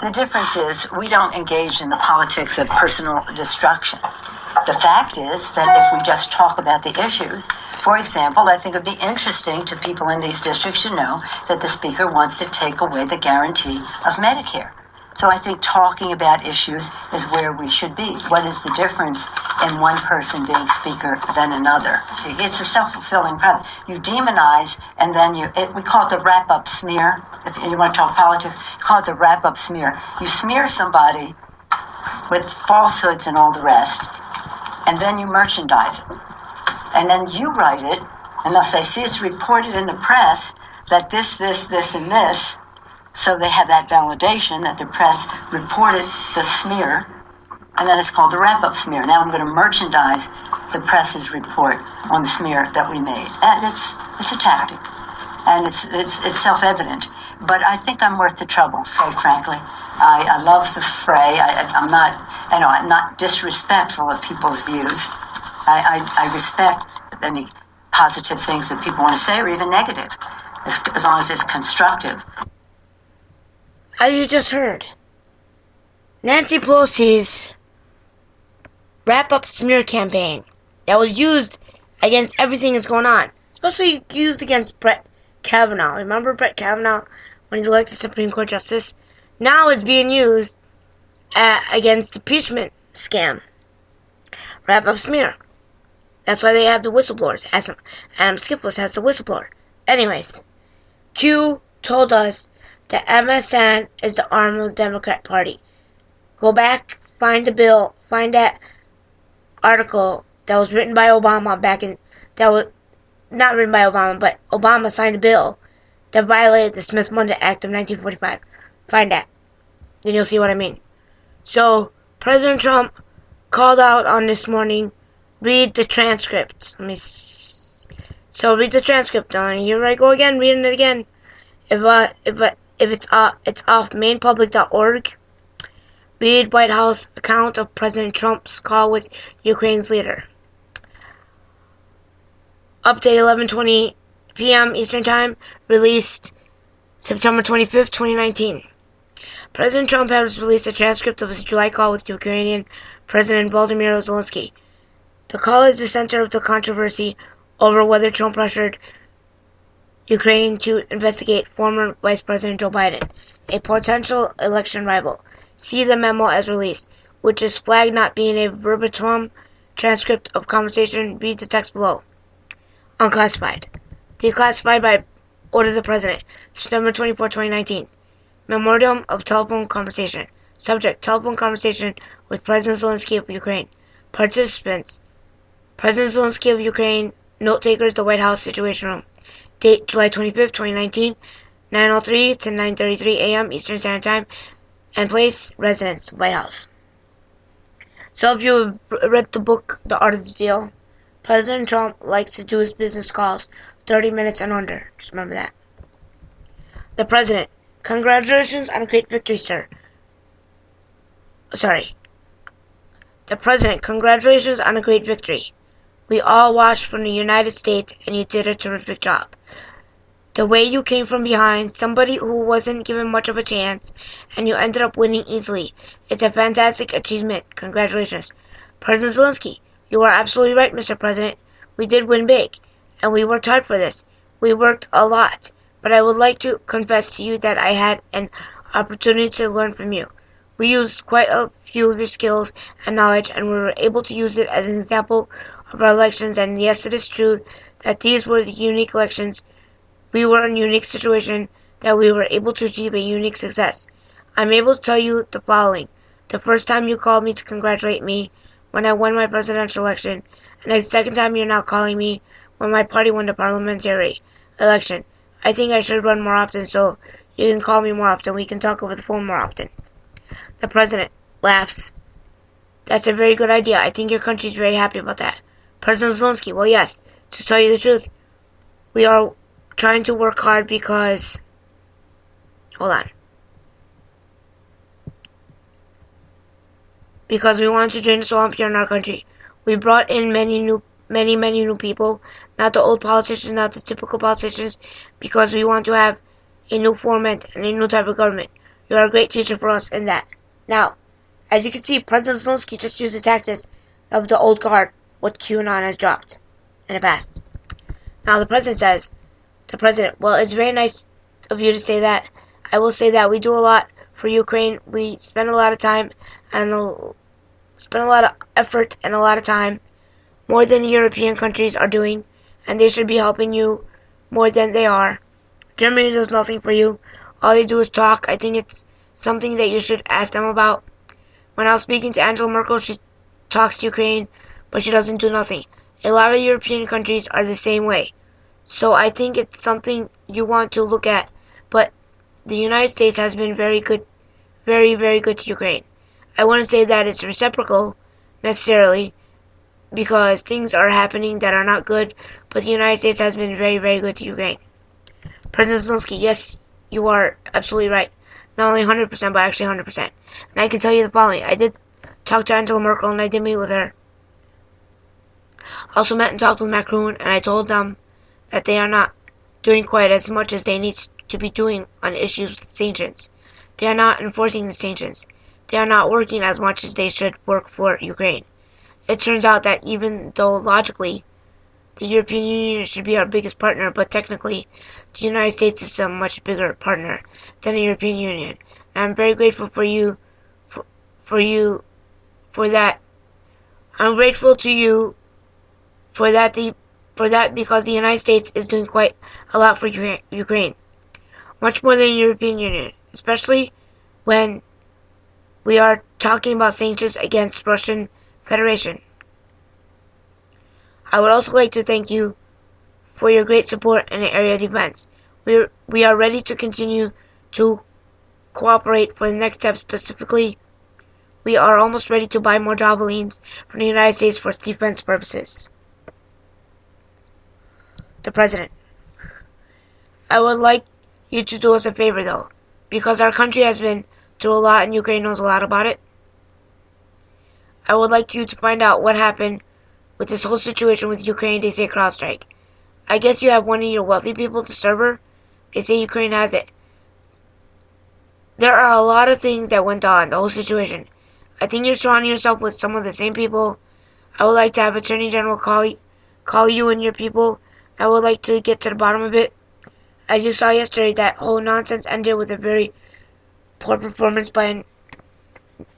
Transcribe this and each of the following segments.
The difference is we don't engage in the politics of personal destruction. The fact is that if we just talk about the issues, for example, I think it would be interesting to people in these districts to know that the Speaker wants to take away the guarantee of Medicare. So I think talking about issues is where we should be. What is the difference in one person being Speaker than another? It's a self-fulfilling prophecy. You demonize, and then we call it the wrap-up smear. If you want to talk politics, you call it the wrap-up smear. You smear somebody with falsehoods and all the rest, and then you merchandise it. And then you write it, and if they see it's reported in the press that this, and this, so they have that validation that the press reported the smear, and then it's called the wrap-up smear. Now I'm going to merchandise the press's report on the smear that we made. And it's a tactic, and it's self-evident. But I think I'm worth the trouble, quite frankly. I love the fray. I'm not disrespectful of people's views. I respect any positive things that people want to say, or even negative, as long as it's constructive. As you just heard, Nancy Pelosi's wrap-up smear campaign that was used against everything that's going on, especially used against Brett Kavanaugh. Remember Brett Kavanaugh when he's elected Supreme Court Justice? Now it's being used against the impeachment scam. Wrap-up smear. That's why they have the whistleblowers. Adam Skiples has the whistleblower. Anyways, Q told us that MSN is the arm of the Democrat Party. Go back, find the bill, find that article that was written by Obama that was not written by Obama, but Obama signed a bill that violated the Smith-Mundt Act of 1945. Find that. Then you'll see what I mean. So, President Trump called out on this morning, read the transcript. So read the transcript. Here I go again, reading it again. If it's off mainpublic.org, read White House account of President Trump's call with Ukraine's leader. Update 11:20 p.m. Eastern Time, released September 25th, 2019. President Trump has released a transcript of his July call with Ukrainian President Volodymyr Zelensky. The call is the center of the controversy over whether Trump pressured Ukraine to investigate former Vice President Joe Biden, a potential election rival. See the memo as released, which is flagged not being a verbatim transcript of conversation. Read the text below. Unclassified. Declassified by order of the President, September 24, 2019. Memorandum of telephone conversation. Subject: telephone conversation with President Zelensky of Ukraine. Participants: President Zelensky of Ukraine. Note takers: the White House Situation Room. Date: July 25th, 2019, 9:03 to 9:33 a.m. Eastern Standard Time. And place: residence, White House. So if you read the book, The Art of the Deal, President Trump likes to do his business calls 30 minutes and under. Just remember that. The President: congratulations on a great victory, sir. The President: congratulations on a great victory. We all watched from the United States, and you did a terrific job. The way you came from behind, somebody who wasn't given much of a chance, and you ended up winning easily. It's a fantastic achievement. Congratulations. President Zelensky: you are absolutely right, Mr. President. We did win big, and we worked hard for this. We worked a lot, but I would like to confess to you that I had an opportunity to learn from you. We used quite a few of your skills and knowledge, and we were able to use it as an example of our elections. And yes, it is true that these were the unique elections. We were in a unique situation that we were able to achieve a unique success. I'm able to tell you the following. The first time you called me to congratulate me when I won my presidential election, and the second time you're now calling me when my party won the parliamentary election. I think I should run more often, so you can call me more often. We can talk over the phone more often. The President laughs. That's a very good idea. I think your country's very happy about that. President Zelensky: well, yes, to tell you the truth, we are trying to work hard because, because we want to drain the swamp here in our country. We brought in many new people, not the old politicians, not the typical politicians, because we want to have a new format and a new type of government. You are a great teacher for us in that. Now, as you can see, President Zelensky just used the tactics of the old guard, what QAnon has dropped in the past. Now, the President, well, it's very nice of you to say that. I will say that we do a lot for Ukraine. We spend a lot of time and spend a lot of effort and a lot of time, more than the European countries are doing, and they should be helping you more than they are. Germany does nothing for you. All they do is talk. I think it's something that you should ask them about. When I was speaking to Angela Merkel, she talks to Ukraine, but she doesn't do nothing. A lot of European countries are the same way. So I think it's something you want to look at. But the United States has been very good, very, very good to Ukraine. I wouldn't say that it's reciprocal, necessarily, because things are happening that are not good, but the United States has been very, very good to Ukraine. President Zelensky, yes, you are absolutely right. Not only 100%, but actually 100%. And I can tell you the following. I did talk to Angela Merkel, and I did meet with her. I also met and talked with Macron, and I told them that they are not doing quite as much as they need to be doing on issues with sanctions. They are not enforcing the sanctions. They are not working as much as they should work for Ukraine. It turns out that even though logically the European Union should be our biggest partner, but technically the United States is a much bigger partner than the European Union. And I'm very grateful for you, for that. I'm grateful to you for that because the United States is doing quite a lot for Ukraine. Much more than the European Union, especially when we are talking about sanctions against Russian Federation. I would also like to thank you for your great support in the area of defense. We are ready to continue to cooperate for the next step. Specifically, we are almost ready to buy more javelins from the United States for defense purposes. The President, I would like you to do us a favor though, because our country has been through a lot and Ukraine knows a lot about it. I would like you to find out what happened with this whole situation with Ukraine. They say CrowdStrike. I guess you have one of your wealthy people to server. They say Ukraine has it. There are a lot of things that went on, the whole situation. I think you're surrounding yourself with some of the same people. I would like to have Attorney General call you and your people. I would like to get to the bottom of it. As you saw yesterday, that whole nonsense ended with a very poor performance by a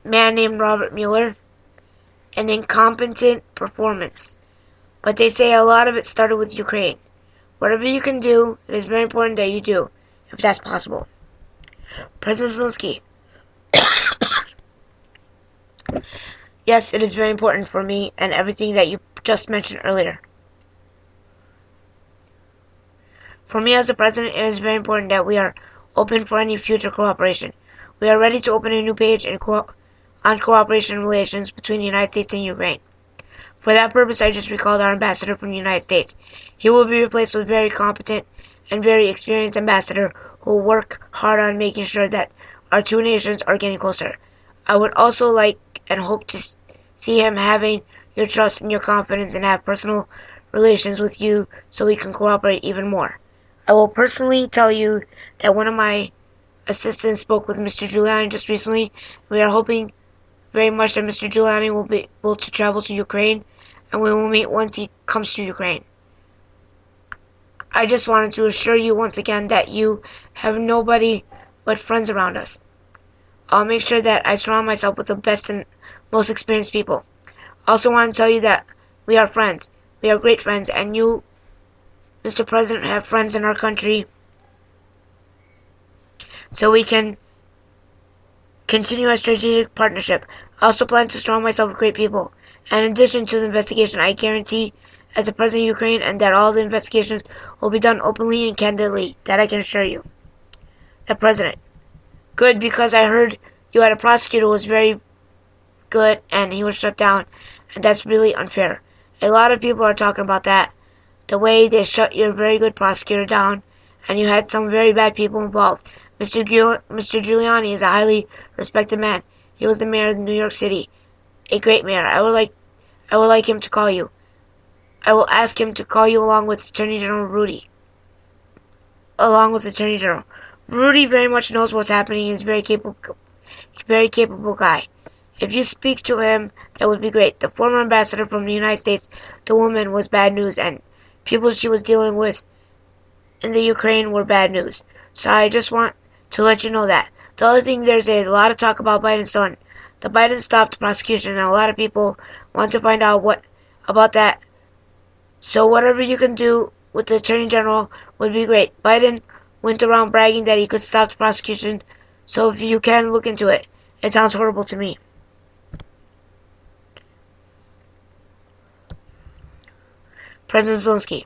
man named Robert Mueller. An incompetent performance. But they say a lot of it started with Ukraine. Whatever you can do, it is very important that you do, if that's possible. President Zelensky. Yes, it is very important for me and everything that you just mentioned earlier. For me as a president, it is very important that we are open for any future cooperation. We are ready to open a new page on cooperation relations between the United States and Ukraine. For that purpose, I just recalled our ambassador from the United States. He will be replaced with a very competent and very experienced ambassador who will work hard on making sure that our two nations are getting closer. I would also like and hope to see him having your trust and your confidence and have personal relations with you so we can cooperate even more. I will personally tell you that one of my assistants spoke with Mr. Giuliani just recently. We are hoping very much that Mr. Giuliani will be able to travel to Ukraine, and we will meet once he comes to Ukraine. I just wanted to assure you once again that you have nobody but friends around us. I'll make sure that I surround myself with the best and most experienced people. I also want to tell you that we are friends. We are great friends, and you, Mr. President, have friends in our country, so we can continue our strategic partnership. I also plan to surround myself with great people. And in addition to the investigation, I guarantee, as the President of Ukraine, and that all the investigations will be done openly and candidly. That I can assure you. The President. Good, because I heard you had a prosecutor who was very good, and he was shut down, and that's really unfair. A lot of people are talking about that. The way they shut your very good prosecutor down, and you had some very bad people involved. Mr. Giuliani is a highly respected man. He was the mayor of New York City, a great mayor. I would like him to call you. I will ask him to call you along with Attorney General Rudy. Rudy very much knows what's happening. He's a very capable guy. If you speak to him, that would be great. The former ambassador from the United States, the woman, was bad news, and people she was dealing with in the Ukraine were bad news. So I just want to let you know that. The other thing, there's a lot of talk about Biden's son. The Biden stopped prosecution, and a lot of people want to find out what about that. So whatever you can do with the Attorney General would be great. Biden went around bragging that he could stop the prosecution, so if you can, look into it. It sounds horrible to me. President Zelensky,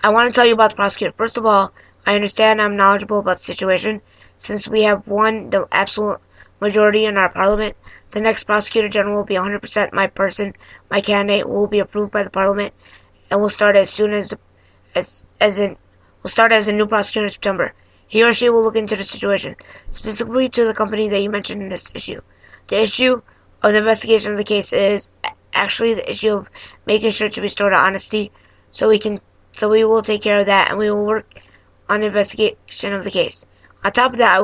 I want to tell you about the prosecutor. First of all, I understand I'm knowledgeable about the situation. Since we have won the absolute majority in our parliament, the next prosecutor general will be 100% my person, my candidate, who will be approved by the parliament, and will start as soon as a new prosecutor in September. He or she will look into the situation, specifically to the company that you mentioned in this issue. The issue of the investigation of the case is actually the issue of making sure to restore the honesty, so we will take care of that, and we will work on the investigation of the case. On top of that,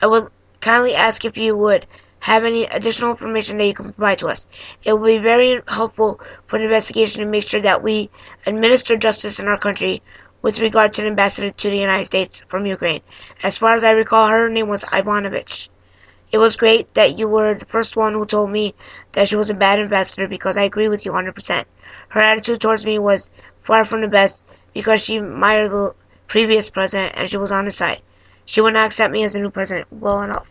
I will kindly ask if you would have any additional information that you can provide to us. It will be very helpful for the investigation to make sure that we administer justice in our country with regard to the ambassador to the United States from Ukraine. As far as I recall, her name was Ivanovich. It was great that you were the first one who told me that she was a bad ambassador, because I agree with you 100%. Her attitude towards me was far from the best, because she admired the previous president and she was on his side. She would not accept me as a new president well enough.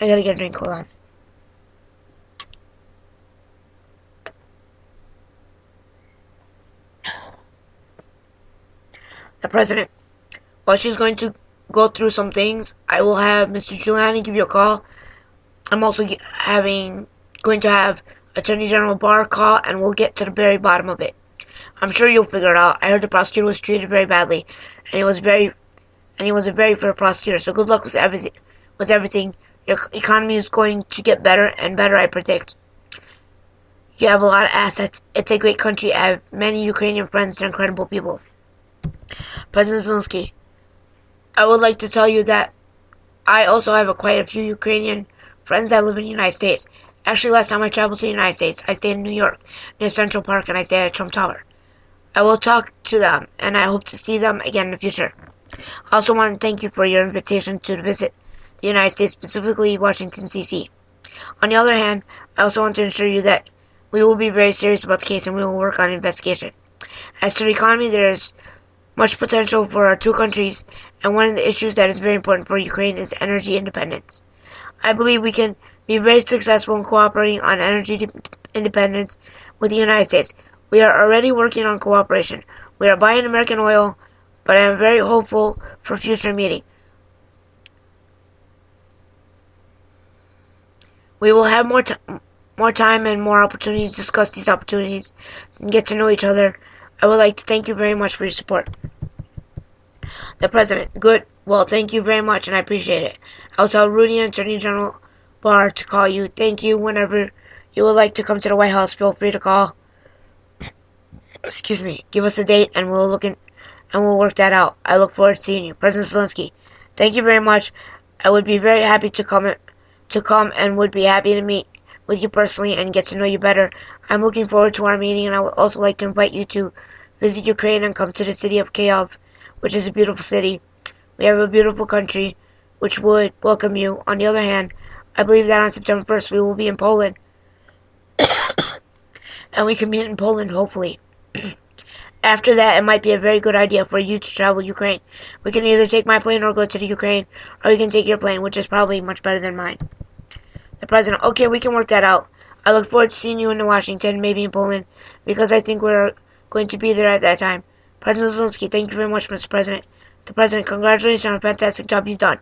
I gotta get a drink, hold on. The president, while she's going to go through some things, I will have Mr. Giuliani give you a call. I'm also going to have Attorney General Barr call, and we'll get to the very bottom of it. I'm sure you'll figure it out. I heard the prosecutor was treated very badly, and he was a very fair prosecutor. So good luck with everything. Your economy is going to get better and better, I predict. You have a lot of assets. It's a great country. I have many Ukrainian friends. They're incredible people. President Zelensky, I would like to tell you that I also have quite a few Ukrainian friends that live in the United States. Actually, last time I traveled to the United States, I stayed in New York, near Central Park, and I stayed at Trump Tower. I will talk to them, and I hope to see them again in the future. I also want to thank you for your invitation to visit the United States, specifically Washington, D.C. On the other hand, I also want to assure you that we will be very serious about the case, and we will work on an investigation. As to the economy, there is much potential for our two countries, and one of the issues that is very important for Ukraine is energy independence. I believe we can be very successful in cooperating on energy independence with the United States. We are already working on cooperation. We are buying American oil, but I am very hopeful for future meeting. We will have more time and more opportunities to discuss these opportunities and get to know each other. I would like to thank you very much for your support. The President, good. Well, thank you very much, and I appreciate it. I'll tell Rudy and Attorney General Barr to call you. Thank you. Whenever you would like to come to the White House, feel free to call. Give us a date, and we'll work that out. I look forward to seeing you. President Zelensky, thank you very much. I would be very happy to come and would be happy to meet with you personally and get to know you better. I'm looking forward to our meeting, and I would also like to invite you to visit Ukraine and come to the city of Kyiv, which is a beautiful city. We have a beautiful country which would welcome you. On the other hand, I believe that on September 1st we will be in Poland, and we can meet in Poland, hopefully. After that, it might be a very good idea for you to travel Ukraine. We can either take my plane or go to the Ukraine, or you can take your plane, which is probably much better than mine. The President, okay, we can work that out. I look forward to seeing you in Washington, maybe in Poland, because I think we're going to be there at that time. President Zelensky, thank you very much, Mr. President. The President, congratulations on a fantastic job you've done.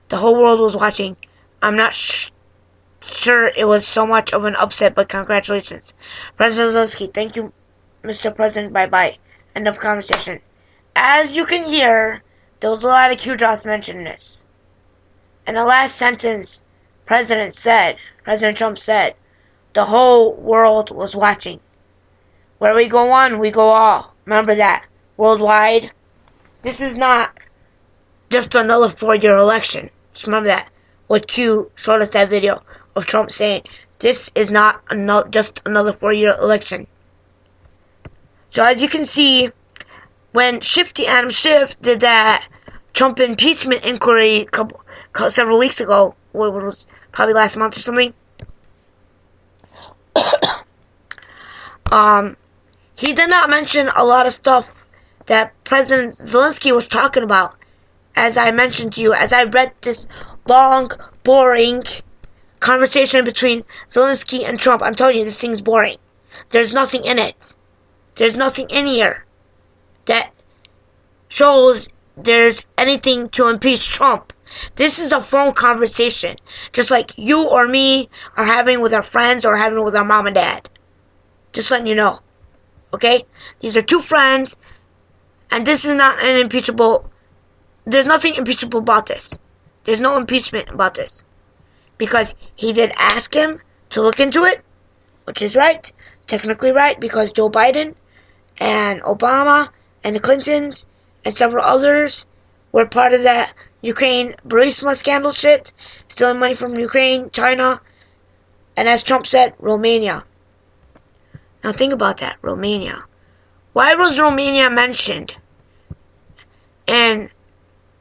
The whole world was watching. I'm not sure it was so much of an upset, but congratulations. President Zelensky, thank you, Mr. President. Bye-bye. End of conversation. As you can hear, there was a lot of Q drops mentioning this. In the last sentence, President Trump said, the whole world was watching. Where we go one, we go all. Remember that. worldwide. This is not just another 4-year election. Just remember that. What Q showed us that video of Trump saying, this is not just another 4-year election. So as you can see, when Adam Schiff did that Trump impeachment inquiry several weeks ago, what was probably last month or something, he did not mention a lot of stuff that President Zelensky was talking about. As I mentioned to you, as I read this long, boring conversation between Zelensky and Trump, I'm telling you, this thing's boring. There's nothing in it. There's nothing in here that shows there's anything to impeach Trump. This is a phone conversation, just like you or me are having with our friends or having with our mom and dad. Just letting you know. Okay? These are two friends, and this is not an impeachable. There's nothing impeachable about this. There's no impeachment about this. Because he did ask him to look into it, which is right, technically right, because Joe Biden and Obama and the Clintons and several others were part of that Ukraine Burisma scandal shit, stealing money from Ukraine, China, and as Trump said, Romania. Now think about that, Romania. Why was Romania mentioned? And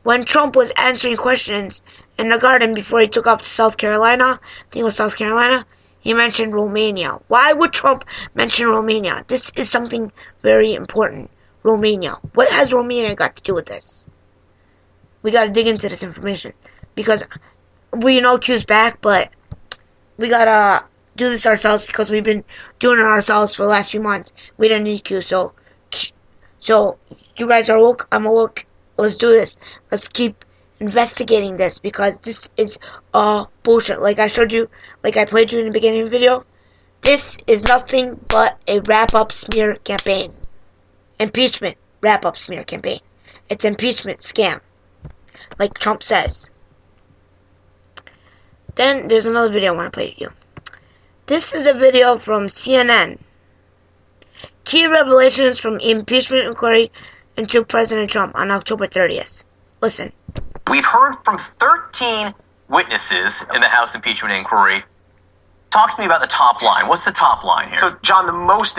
when Trump was answering questions in the garden before he took off to South Carolina, I think it was South Carolina, he mentioned Romania. Why would Trump mention Romania? This is something very important. Romania. What has Romania got to do with this? We got to dig into this information. Because we know Q's back, but we got to do this ourselves because we've been doing it ourselves for the last few months. We didn't need Q, so you guys are woke, I'm awoke. Let's do this. Let's keep investigating this because this is bullshit. Like I showed you, like I played you in the beginning of the video, this is nothing but a wrap-up smear campaign. Impeachment wrap-up smear campaign. It's impeachment scam, like Trump says. Then there's another video I want to play to you. This is a video from CNN. Key revelations from impeachment inquiry into President Trump on October 30th. Listen. We've heard from 13 witnesses in the House impeachment inquiry. Talk to me about the top line. What's the top line here? So, John, the most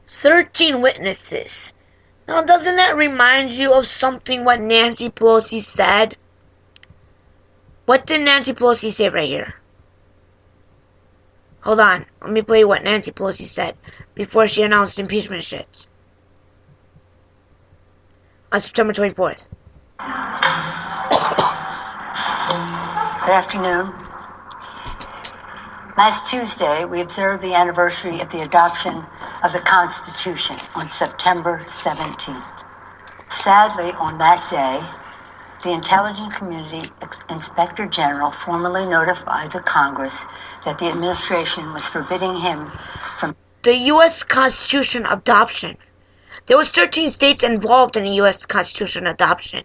13 witnesses. Now, doesn't that remind you of something what Nancy Pelosi said? What did Nancy Pelosi say right here? Hold on. Let me play you what Nancy Pelosi said before she announced impeachment shit. On September 24th. Good afternoon. Last Tuesday, we observed the anniversary of the adoption of the Constitution on September 17th. Sadly, on that day, the Intelligence Community Inspector General formally notified the Congress that the administration was forbidding him from the U.S. Constitution adoption. There was 13 states involved in the U.S. Constitution adoption.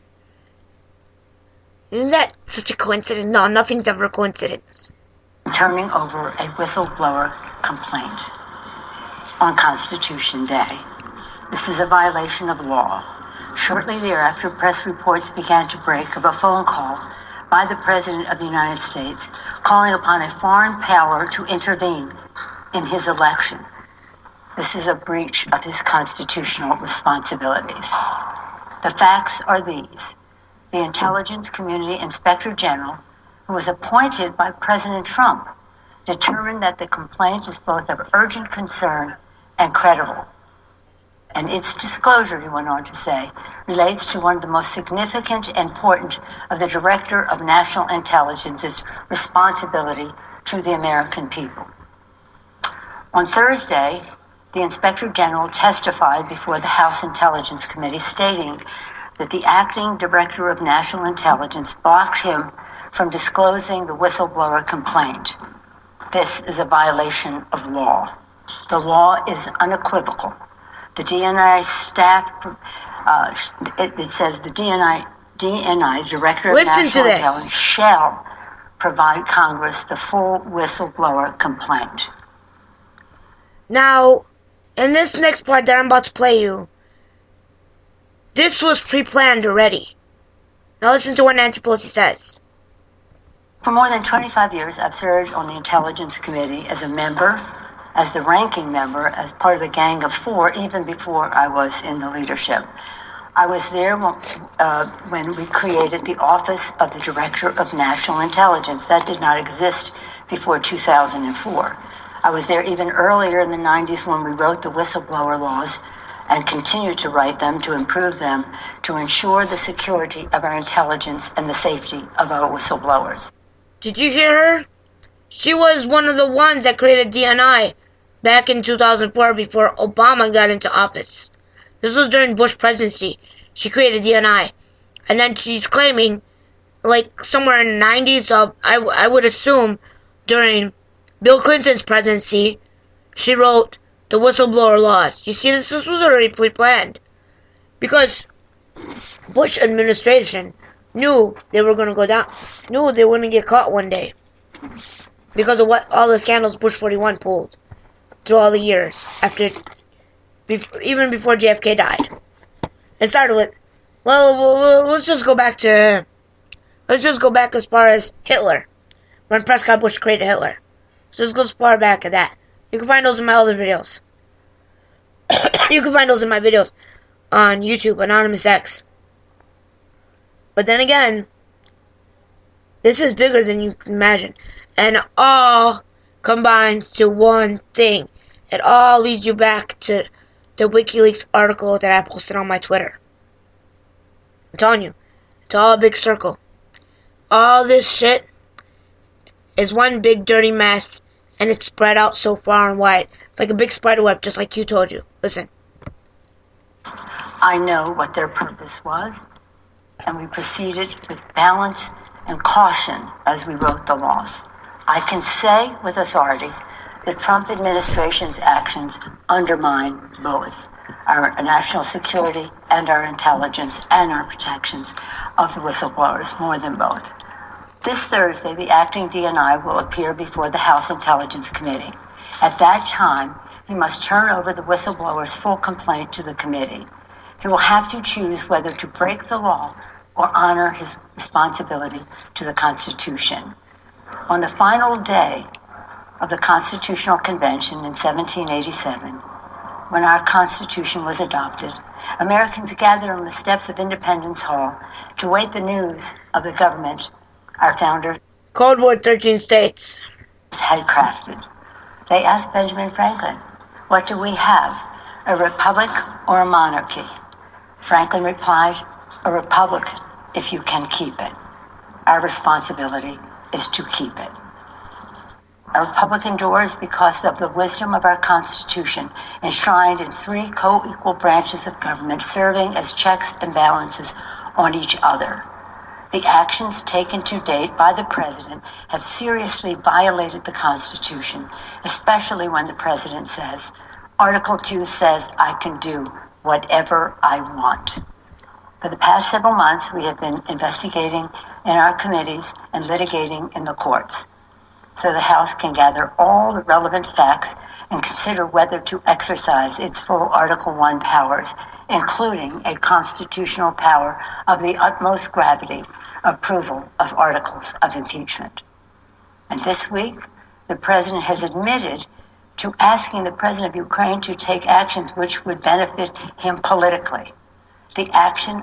Isn't that such a coincidence? No, nothing's ever a coincidence. Turning over a whistleblower complaint on Constitution Day. This is a violation of law. Shortly thereafter, press reports began to break of a phone call by the President of the United States calling upon a foreign power to intervene in his election. This is a breach of his constitutional responsibilities. The facts are these. The Intelligence Community Inspector General, who was appointed by President Trump, determined that the complaint is both of urgent concern and credible. And its disclosure, he went on to say, relates to one of the most significant and important of the Director of National Intelligence's responsibility to the American people. On Thursday, the Inspector General testified before the House Intelligence Committee stating that the acting Director of National Intelligence blocked him from disclosing the whistleblower complaint. This is a violation of law. The law is unequivocal. The DNI staff, it says the DNI Director of National Intelligence shall provide Congress the full whistleblower complaint. Now, in this next part that I'm about to play you, This was pre-planned already. Now listen to what Nancy Pelosi says. For more than 25 years, I've served on the Intelligence Committee as a member, as the ranking member, as part of the Gang of Four, even before I was in the leadership. I was there when we created the Office of the Director of National Intelligence. That did not exist before 2004. I was there even earlier in the 90s when we wrote the whistleblower laws and continued to write them to improve them to ensure the security of our intelligence and the safety of our whistleblowers. Did you hear her? She was one of the ones that created DNI back in 2004 before Obama got into office. This was during Bush presidency. She created DNI. And then she's claiming, like, somewhere in the 90s, I would assume, during Bill Clinton's presidency, she wrote the whistleblower laws. You see, this was already pre-planned. Because Bush administration knew they were going to go down. Knew they were going to get caught one day. Because of what all the scandals Bush 41 pulled through all the years after, even before JFK died. It started with, let's just go back as far as Hitler, when Prescott Bush created Hitler. So let's go as far back as that. You can find those in my other videos. You can find those in my videos on YouTube, Anonymous X. But then again, this is bigger than you can imagine. And it all combines to one thing. It all leads you back to the WikiLeaks article that I posted on my Twitter. I'm telling you, it's all a big circle. All this shit is one big dirty mess, and it's spread out so far and wide. It's like a big spider web, just like you told you. Listen. I know what their purpose was, and we proceeded with balance and caution as we wrote the laws. I can say with authority the Trump administration's actions undermine both our national security and our intelligence and our protections of the whistleblowers, more than both. This Thursday, the acting DNI will appear before the House Intelligence Committee. At that time, he must turn over the whistleblower's full complaint to the committee. He will have to choose whether to break the law or honor his responsibility to the Constitution. On the final day of the Constitutional Convention in 1787, when our Constitution was adopted, Americans gathered on the steps of Independence Hall to await the news of the government our founders, Cold War 13 states, had crafted. They asked Benjamin Franklin, "What do we have, a republic or a monarchy?" Franklin replied, "A republic if you can keep it. Our responsibility is to keep it." A republic endures because of the wisdom of our Constitution, enshrined in three co-equal branches of government serving as checks and balances on each other. The actions taken to date by the President have seriously violated the Constitution, especially when the President says, Article 2 says I can do whatever I want. For the past several months, we have been investigating in our committees and litigating in the courts, so the House can gather all the relevant facts and consider whether to exercise its full Article 1 powers, including a constitutional power of the utmost gravity, approval of articles of impeachment. And this week, the President has admitted to asking the President of Ukraine to take actions which would benefit him politically. The actions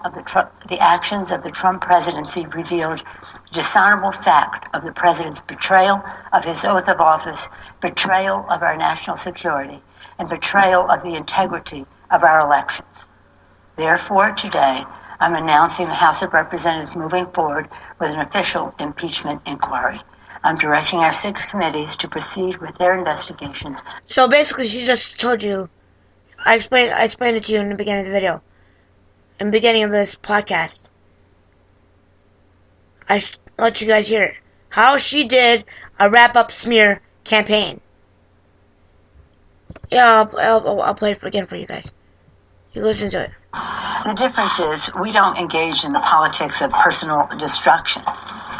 of the Trump presidency revealed the dishonorable fact of the President's betrayal of his oath of office, betrayal of our national security, and betrayal of the integrity of our elections. Therefore, today, I'm announcing the House of Representatives moving forward with an official impeachment inquiry. I'm directing our 6 committees to proceed with their investigations. So basically, she just told you. I explained it to you in the beginning of the video. In the beginning of this podcast. I let you guys hear it. How she did a wrap-up smear campaign. Yeah, I'll play it again for you guys. You listen to it. The difference is we don't engage in the politics of personal destruction.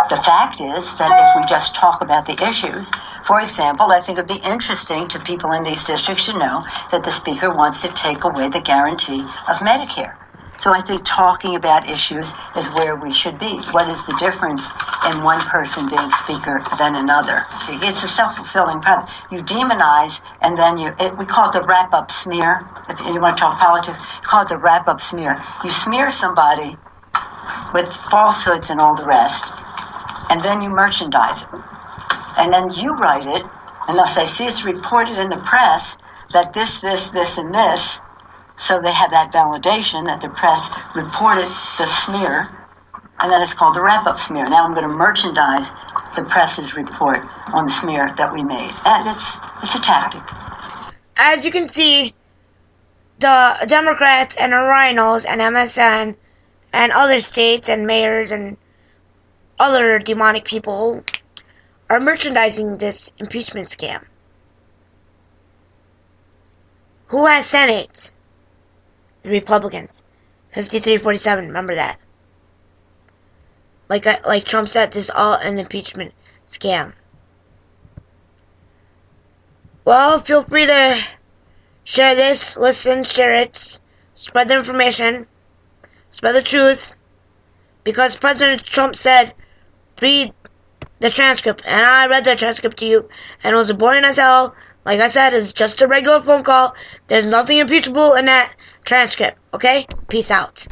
The fact is that if we just talk about the issues, for example, I think it would be interesting to people in these districts to know that the Speaker wants to take away the guarantee of Medicare. So I think talking about issues is where we should be. What is the difference in one person being speaker than another? It's a self-fulfilling prophecy. You demonize, and then we call it the wrap-up smear. If you want to talk politics, call it the wrap-up smear. You smear somebody with falsehoods and all the rest, and then you merchandise it. And then you write it, unless they see it's reported in the press that this, and this, so they have that validation that the press reported the smear, and then it's called the wrap-up smear. Now I'm going to merchandise the press's report on the smear that we made. And it's a tactic. As you can see, the Democrats and the rhinos and MSN and other states and mayors and other demonic people are merchandising this impeachment scam. Who has Senate? The Republicans. 53-47, remember that. Like Trump said, this is all an impeachment scam. Well, feel free to share this, listen, share it, spread the information, spread the truth, because President Trump said, read the transcript, and I read the transcript to you, and it was boring as hell. Like I said, it's just a regular phone call. There's nothing impeachable in that transcript, okay? Peace out.